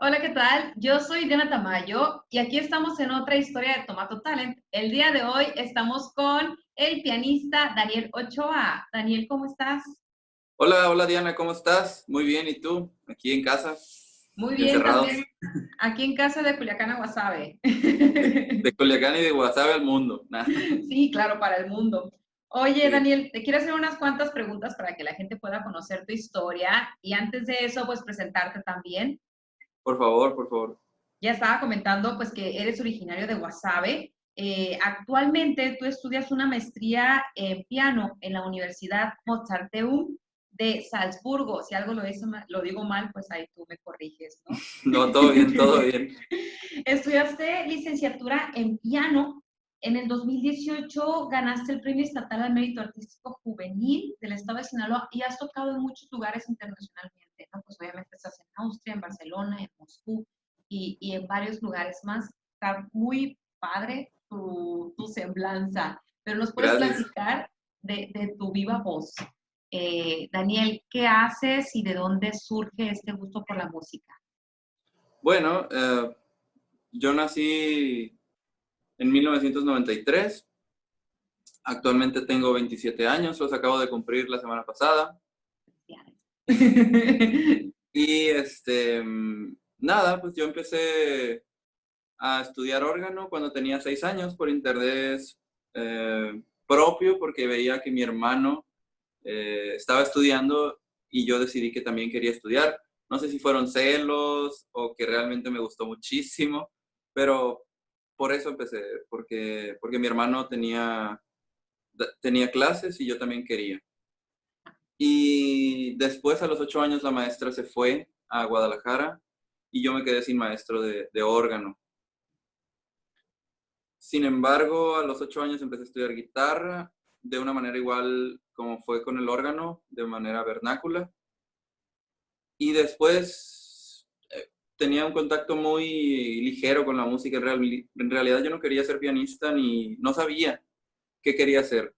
Hola, ¿qué tal? Yo soy Diana Tamayo y aquí estamos en otra historia de Tomato Talent. El día de hoy estamos con el pianista Daniel Ochoa. Daniel, ¿cómo estás? Hola, hola Diana, ¿cómo estás? Muy bien, ¿y tú? Aquí en casa, Muy bien encerrados, también, aquí en casa de Culiacán, a Guasave. de Culiacán y de Guasave al mundo. Nah, Sí, claro, para el mundo. Oye, sí. Daniel, te quiero hacer unas cuantas preguntas para que la gente pueda conocer tu historia y antes de eso, pues presentarte también. Por favor, por favor. Ya estaba comentando pues que eres originario de Guasave. Actualmente tú estudias una maestría en piano en la Universidad Mozarteum de Salzburgo. Si algo lo digo mal, pues ahí tú me corriges, ¿no? No, todo bien, todo bien. Estudiaste licenciatura en piano. En el 2018 ganaste el Premio Estatal al Mérito Artístico Juvenil del Estado de Sinaloa y has tocado en muchos lugares internacionalmente, ¿no? Pues obviamente estás en Austria, en Barcelona, en Moscú y en varios lugares más. Está muy padre tu semblanza, pero nos puedes Gracias. platicar de tu viva voz. Daniel, ¿qué haces y de dónde surge este gusto por la música? Bueno, yo nací en 1993. Actualmente tengo 27 años, los acabo de cumplir la semana pasada. Y nada, pues yo empecé a estudiar órgano cuando tenía 6 años por interés propio, porque veía que mi hermano estaba estudiando y yo decidí que también quería estudiar. No sé si fueron celos o que realmente me gustó muchísimo, pero por eso empecé, porque mi hermano tenía clases y yo también quería. Y después, a los 8 años, la maestra se fue a Guadalajara y yo me quedé sin maestro de órgano. Sin embargo, a los 8 años empecé a estudiar guitarra de una manera igual como fue con el órgano, de manera vernácula. Y después tenía un contacto muy ligero con la música. En realidad yo no quería ser pianista ni no sabía qué quería hacer.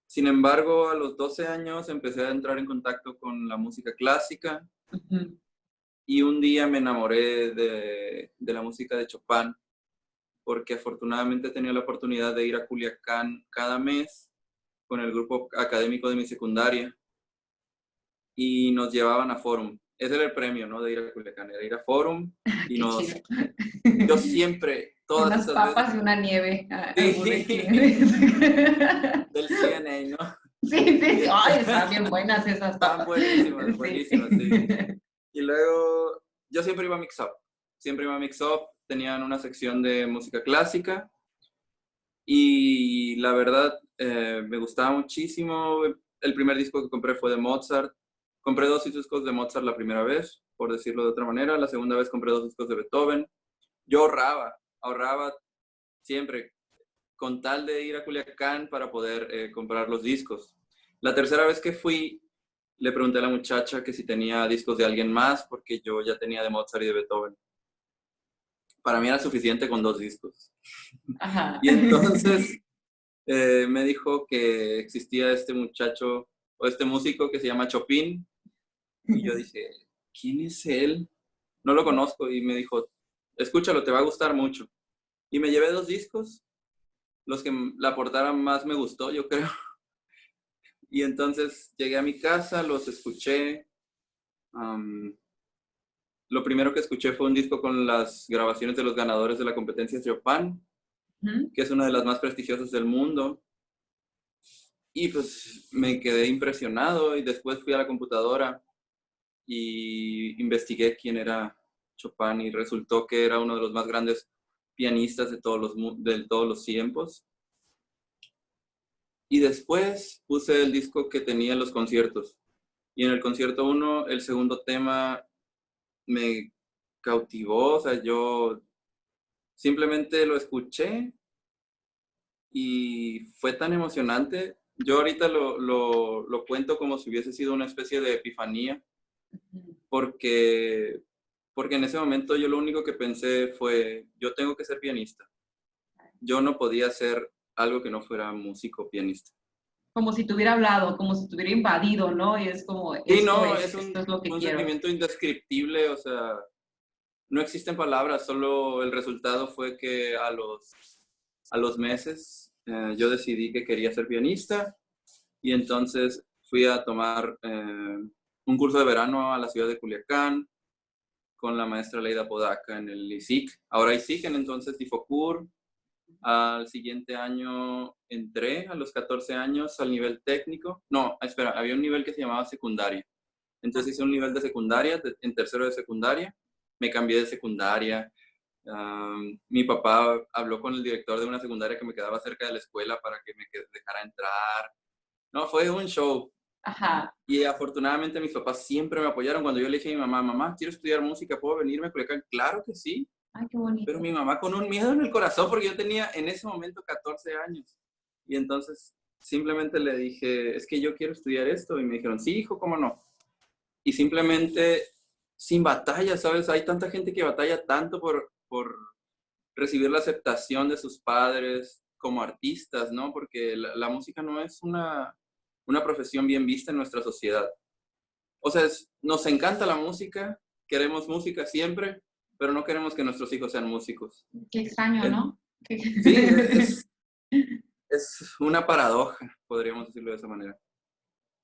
Sin embargo, a los 12 años empecé a entrar en contacto con la música clásica Ujú. y un día me enamoré de la música de Chopin, porque afortunadamente tenía la oportunidad de ir a Culiacán cada mes con el grupo académico de mi secundaria y nos llevaban a Forum. Ese era el premio, ¿no? De ir a Culiacán, era ir a Forum y Qué chido. yo siempre, Y todas unas esas veces, papas y una nieve al Burger King. sí, del CNA, ¿no? Sí, sí, Y sí. Ay, están bien buenas esas estaban papas. buenísimas, Sí. buenísimas, sí. Y luego yo siempre iba a Mix Up, siempre iba a Mix Up, tenían una sección de música clásica y la verdad me gustaba muchísimo. El primer disco que compré fue de Mozart. Compré 2 discos de Mozart la primera vez, por decirlo de otra manera. La segunda vez compré 2 discos de Beethoven. Yo ahorraba siempre con tal de ir a Culiacán para poder comprar los discos. La tercera vez que fui, le pregunté a la muchacha que si tenía discos de alguien más, porque yo ya tenía de Mozart y de Beethoven. Para mí era suficiente con 2 discos. Ajá. Y entonces me dijo que existía este muchacho o este músico que se llama Chopin. Y yo dije, ¿quién es él? No lo conozco. Y me dijo, escúchalo, te va a gustar mucho. Y me llevé 2 discos, los que la portada más me gustó, yo creo. Y entonces llegué a mi casa, los escuché. Um, lo primero que escuché fue un disco con las grabaciones de los ganadores de la competencia Chopin, que es una de las más prestigiosas del mundo. Y pues me quedé impresionado y después fui a la computadora y investigué quién era Chopin y resultó que era uno de los más grandes pianistas de todos los tiempos. Y después puse el disco que tenía en los conciertos. Y en el concierto uno, el segundo tema me cautivó, o sea, yo simplemente lo escuché y fue tan emocionante. Yo ahorita lo cuento como si hubiese sido una especie de epifanía, porque, porque en ese momento yo lo único que pensé fue, yo tengo que ser pianista. Yo no podía ser algo que no fuera músico pianista. Como si te hubiera hablado, como si te hubiera invadido, ¿no? Y es como, Sí, esto no, es, esto es lo que un quiero. sentimiento indescriptible, o sea, no existen palabras, solo el resultado fue que a los meses yo decidí que quería ser pianista y entonces fui a tomar un curso de verano a la ciudad de Culiacán con la maestra Leida Podaca en el ISIC, ahora ISIC, en entonces Difocur. Al siguiente año entré a los 14 años al nivel técnico. No, espera, había un nivel que se llamaba secundaria. Entonces hice un nivel de secundaria, en tercero de secundaria. Me cambié de secundaria. Mi papá habló con el director de una secundaria que me quedaba cerca de la escuela para que me dejara entrar. No, fue un show. Ajá. Y afortunadamente mis papás siempre me apoyaron. Cuando yo le dije a mi mamá, mamá, quiero estudiar música, ¿puedo venirme a Culiacán? Claro que sí. Ay, qué Pero bonito. mi mamá con un miedo en el corazón porque yo tenía en ese momento 14 años. Y entonces simplemente le dije, es que yo quiero estudiar esto. Y me dijeron, sí, hijo, ¿cómo no? Y simplemente sin batalla, ¿sabes? Hay tanta gente que batalla tanto por recibir la aceptación de sus padres como artistas, ¿no? Porque la música no es una profesión bien vista en nuestra sociedad. O sea, nos encanta la música, queremos música siempre, pero no queremos que nuestros hijos sean músicos. Qué extraño, ¿no? Sí, es una paradoja, podríamos decirlo de esa manera.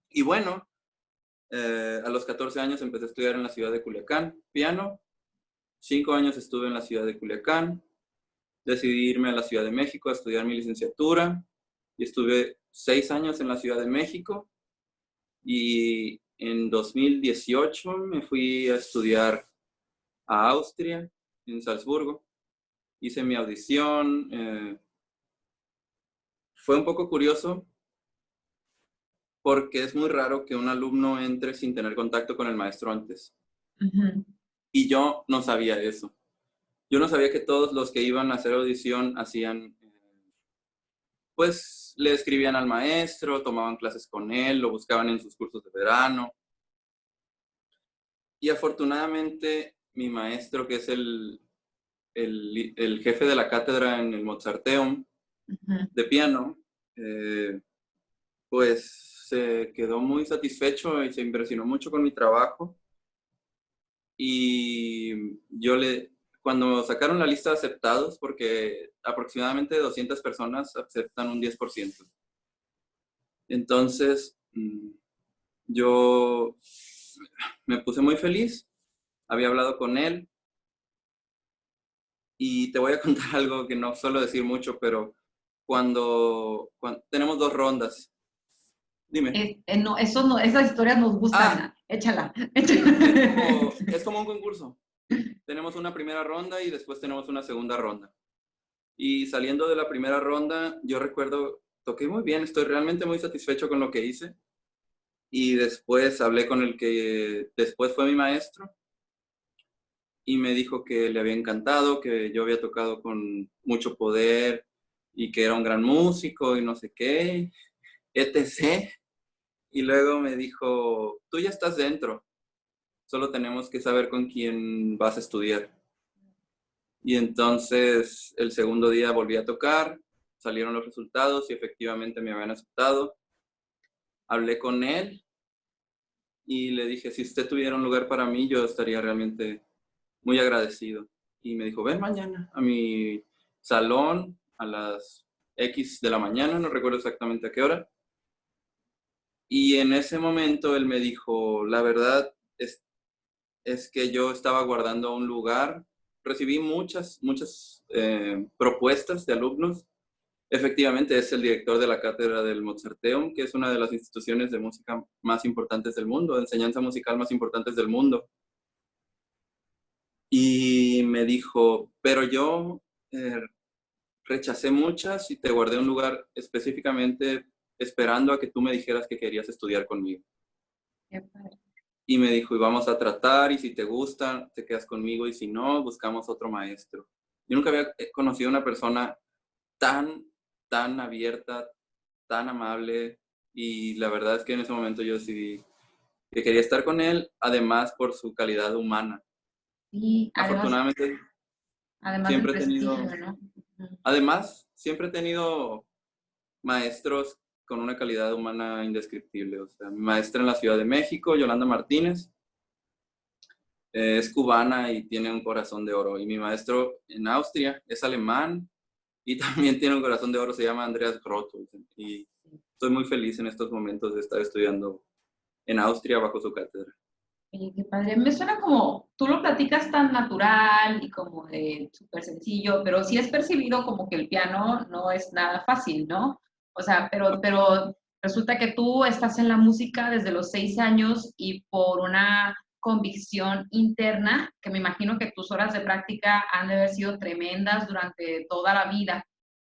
Y bueno, a los 14 años empecé a estudiar en la ciudad de Culiacán, piano. 5 años estuve en la ciudad de Culiacán. Decidí irme a la Ciudad de México a estudiar mi licenciatura. Y estuve 6 años en la Ciudad de México. Y en 2018 me fui a estudiar a Austria, en Salzburgo. Hice mi audición. Fue un poco curioso porque es muy raro que un alumno entre sin tener contacto con el maestro antes. Ujú. Y yo no sabía eso. Yo no sabía que todos los que iban a hacer audición hacían, pues le escribían al maestro, tomaban clases con él, lo buscaban en sus cursos de verano. Y afortunadamente mi maestro, que es el jefe de la cátedra en el Mozarteum Ujú. de piano, pues se quedó muy satisfecho y se impresionó mucho con mi trabajo. Y cuando sacaron la lista de aceptados, porque aproximadamente 200 personas aceptan un 10%. Entonces, yo me puse muy feliz, había hablado con él y te voy a contar algo que no suelo decir mucho, pero cuando tenemos 2 rondas, dime. No, eso no, esas historias nos gustan. Ah, Échala. es como un concurso. Tenemos una primera ronda y después tenemos una segunda ronda. Y saliendo de la primera ronda, yo recuerdo, toqué muy bien, estoy realmente muy satisfecho con lo que hice. Y después hablé con el que después fue mi maestro y me dijo que le había encantado, que yo había tocado con mucho poder y que era un gran músico y no sé qué, etc. Y luego me dijo, tú ya estás dentro, solo tenemos que saber con quién vas a estudiar. Y entonces el segundo día volví a tocar, salieron los resultados y efectivamente me habían aceptado. Hablé con él y le dije, si usted tuviera un lugar para mí, yo estaría realmente muy agradecido. Y me dijo, ven mañana a mi salón a las X de la mañana, no recuerdo exactamente a qué hora. Y en ese momento él me dijo, la verdad es que yo estaba guardando un lugar. Recibí muchas propuestas de alumnos. Efectivamente, es el director de la cátedra del Mozarteum, que es una de las instituciones de música más importantes del mundo, de enseñanza musical más importantes del mundo. Y me dijo, pero yo eh, rechacé muchas y te guardé un lugar específicamente esperando a que tú me dijeras que querías estudiar conmigo. Qué padre. Y me dijo, y vamos a tratar, y si te gusta, te quedas conmigo, y si no, buscamos otro maestro. Yo nunca había conocido una persona tan, tan abierta, tan amable, y la verdad es que en ese momento yo decidí que quería estar con él, además por su calidad humana. Sí, Afortunadamente, además del siempre he prestigio, tenido, ¿no? Ujú. además, siempre he tenido maestros con una calidad humana indescriptible. O sea, mi maestra en la Ciudad de México, Yolanda Martínez, es cubana y tiene un corazón de oro. Y mi maestro en Austria es alemán y también tiene un corazón de oro, se llama Andreas Grotto. Y estoy muy feliz en estos momentos de estar estudiando en Austria bajo su cátedra. Oye, qué padre. Me suena como, tú lo platicas tan natural y como de súper sencillo, pero sí es percibido como que el piano no es nada fácil, ¿no? O sea, pero resulta que tú estás en la música desde los 6 años y por una convicción interna, que me imagino que tus horas de práctica han de haber sido tremendas durante toda la vida.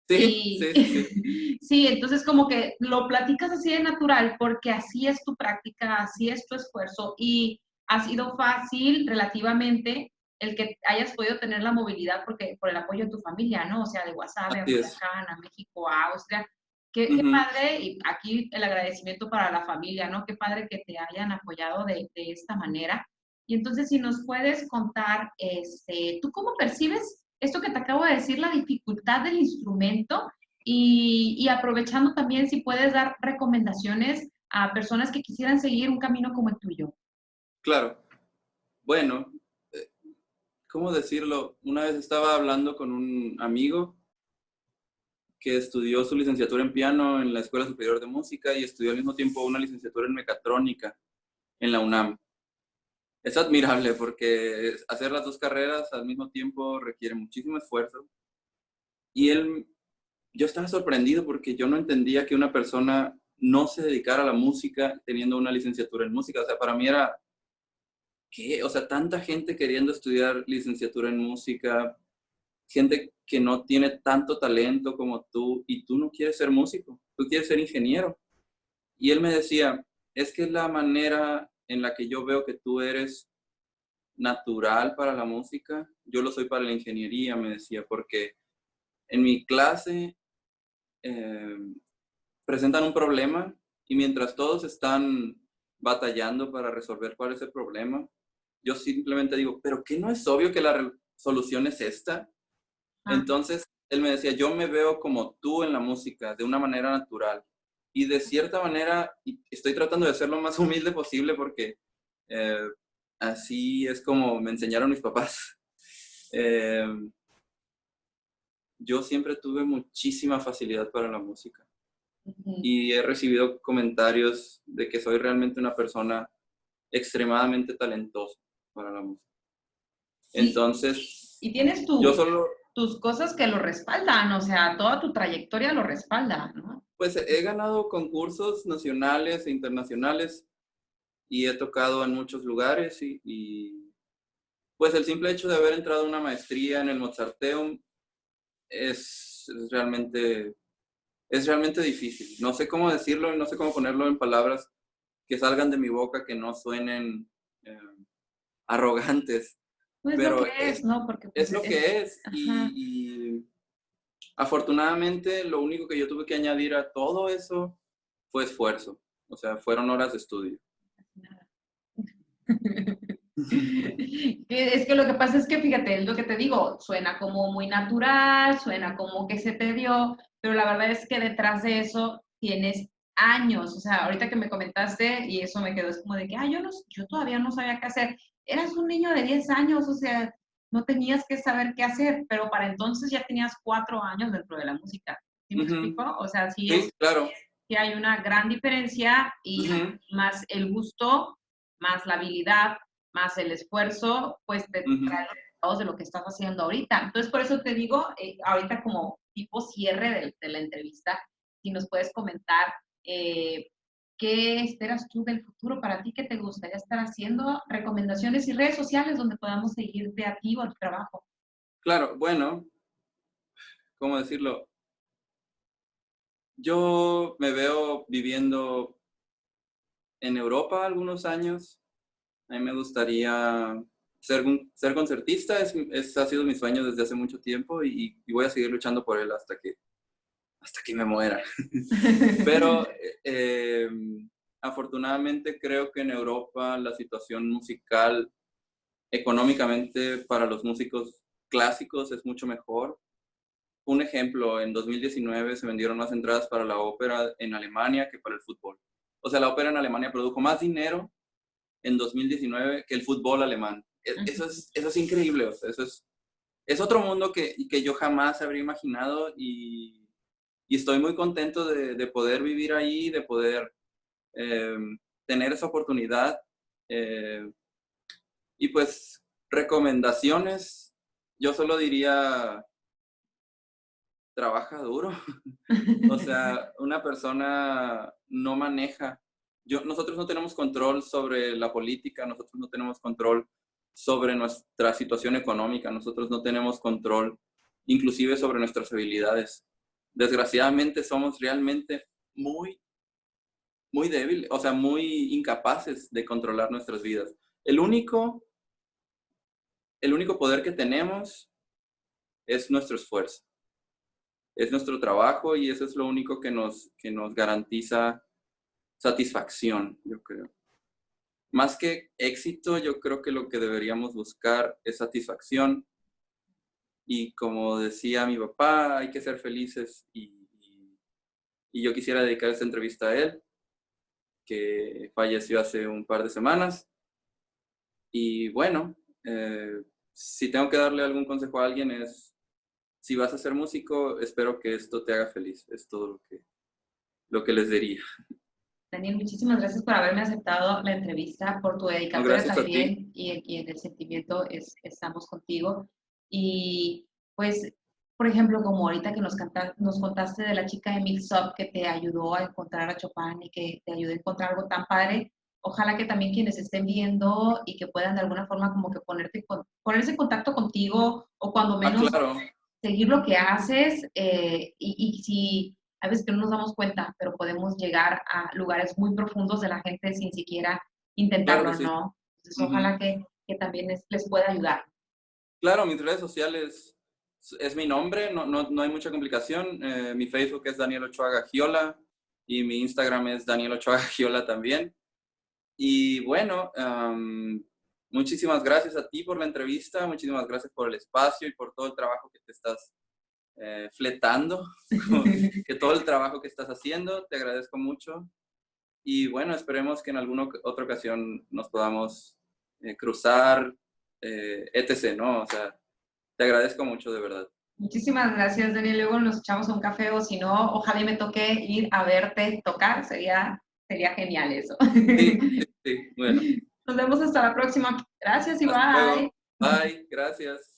Sí, Y sí, sí, sí. sí, entonces como que lo platicas así de natural porque así es tu práctica, así es tu esfuerzo y ha sido fácil relativamente el que hayas podido tener la movilidad porque por el apoyo de tu familia, ¿no? O sea, de Guasave a Así es. Culiacán, a México, a Austria. Qué Ujú. padre, y aquí el agradecimiento para la familia, ¿no? Qué padre que te hayan apoyado de esta manera. Y entonces, si nos puedes contar, ¿tú cómo percibes esto que te acabo de decir, la dificultad del instrumento? Y aprovechando también si puedes dar recomendaciones a personas que quisieran seguir un camino como el tuyo. Claro. Bueno, eh, ¿cómo decirlo? Una vez estaba hablando con un amigo que estudió su licenciatura en piano en la Escuela Superior de Música y estudió al mismo tiempo una licenciatura en mecatrónica en la UNAM. Es admirable porque hacer las dos carreras al mismo tiempo requiere muchísimo esfuerzo. Y yo estaba sorprendido porque yo no entendía que una persona no se dedicara a la música teniendo una licenciatura en música. O sea, para mí era, ¿qué? O sea, tanta gente queriendo estudiar licenciatura en música, gente que no tiene tanto talento como tú y tú no quieres ser músico, tú quieres ser ingeniero. Y él me decía, es que la manera en la que yo veo que tú eres natural para la música, yo lo soy para la ingeniería, me decía, porque en mi clase eh, presentan un problema y mientras todos están batallando para resolver cuál es el problema, yo simplemente digo, pero ¿qué no es obvio que la solución es esta? Ah, Entonces, él me decía, yo me veo como tú en la música, de una manera natural. Y de cierta manera, y estoy tratando de ser lo más humilde posible porque eh, así es como me enseñaron mis papás. Eh, yo siempre tuve muchísima facilidad para la música ujú. y he recibido comentarios de que soy realmente una persona extremadamente talentosa para la música. Y, Entonces, y tienes yo solo, tus cosas que lo respaldan, o sea, toda tu trayectoria lo respalda, ¿no? pues he ganado concursos nacionales e internacionales y he tocado en muchos lugares pues el simple hecho de haber entrado a una maestría en el Mozarteum es realmente, es realmente difícil. No sé cómo decirlo y no sé cómo ponerlo en palabras que salgan de mi boca que no suenen eh, arrogantes, No es lo que pero es, ¿no? Porque es pues lo es, que es ajá. y afortunadamente lo único que yo tuve que añadir a todo eso fue esfuerzo, o sea, fueron horas de estudio. Es que lo que pasa es que, fíjate, es lo que te digo, suena como muy natural, suena como que se te dio, pero la verdad es que detrás de eso tienes años. O sea, ahorita que me comentaste y eso me quedó es como de que, yo, no, yo todavía no sabía qué hacer. Eras un niño de 10 años, o sea, no tenías que saber qué hacer, pero para entonces ya tenías 4 años dentro de la música. ¿Sí me Ujú. explico? O sea, Sí, claro. sí hay una gran diferencia y Ujú, más el gusto, más la habilidad, más el esfuerzo, pues te ujú. trae los resultados de lo que estás haciendo ahorita. Entonces, por eso te digo, ahorita como tipo cierre de la entrevista, si nos puedes comentar qué esperas tú del futuro para ti, qué te gustaría estar haciendo, recomendaciones y redes sociales donde podamos seguirte a ti o a tu trabajo. Claro, bueno, ¿cómo decirlo? Yo me veo viviendo en Europa algunos años. A mí me gustaría ser concertista, ha sido mi sueño desde hace mucho tiempo y voy a seguir luchando por él hasta que me muera. Pero eh, afortunadamente creo que en Europa la situación musical económicamente para los músicos clásicos es mucho mejor. un ejemplo, en 2019 se vendieron más entradas para la ópera en Alemania que para el fútbol. O sea, la ópera en Alemania produjo más dinero en 2019 que el fútbol alemán. Eso es increíble, o sea, es otro mundo que yo jamás habría imaginado y estoy muy contento de poder vivir ahí, de poder eh, tener esa oportunidad. eh, y pues, recomendaciones, yo solo diría, trabaja duro. O sea, una persona no maneja. Nosotros no tenemos control sobre la política, nosotros no tenemos control sobre nuestra situación económica, nosotros no tenemos control inclusive sobre nuestras habilidades. Desgraciadamente somos realmente muy, muy débiles, o sea, muy incapaces de controlar nuestras vidas. El único, el único poder que tenemos es nuestro esfuerzo, es nuestro trabajo y eso es lo único que nos garantiza satisfacción, yo creo. Más que éxito, yo creo que lo que deberíamos buscar es satisfacción. Y como decía mi papá, hay que ser felices. Y yo quisiera dedicar esta entrevista a él, que falleció hace un par de semanas. Y bueno, si tengo que darle algún consejo a alguien es, si vas a ser músico, espero que esto te haga feliz. Es todo lo que les diría. Daniel, muchísimas gracias por haberme aceptado la entrevista, por tu No, dedicatoria gracias a ti. también y en el sentimiento estamos contigo. Y pues, por ejemplo, como ahorita que nos contaste de la chica de Mix Up que te ayudó a encontrar a Chopin y que te ayudó a encontrar algo tan padre, ojalá que también quienes estén viendo y que puedan de alguna forma como que ponerse en contacto contigo o cuando Ah, menos claro. seguir lo que haces y si a veces que no nos damos cuenta, pero podemos llegar a lugares muy profundos de la gente sin siquiera Claro que intentarlo, sí. ¿no? Entonces, Ujú. ojalá que también les pueda ayudar. Claro, mis redes sociales es mi nombre, no hay mucha complicación. Mi Facebook es Daniel Ochoa Gagiola y mi Instagram es Daniel Ochoa Gagiola también. Y bueno, muchísimas gracias a ti por la entrevista, muchísimas gracias por el espacio y por todo el trabajo que te estás fletando, que todo el trabajo que estás haciendo, te agradezco mucho. Y bueno, esperemos que en alguna otra ocasión nos podamos cruzar, etc., ¿no? O sea, te agradezco mucho, de verdad. Muchísimas gracias, Daniel. Luego nos echamos a un café o si no, ojalá y me toque ir a verte tocar. Sería genial eso. Sí, sí, sí. Bueno, Nos vemos hasta la próxima. Gracias y hasta luego. bye. Bye, gracias.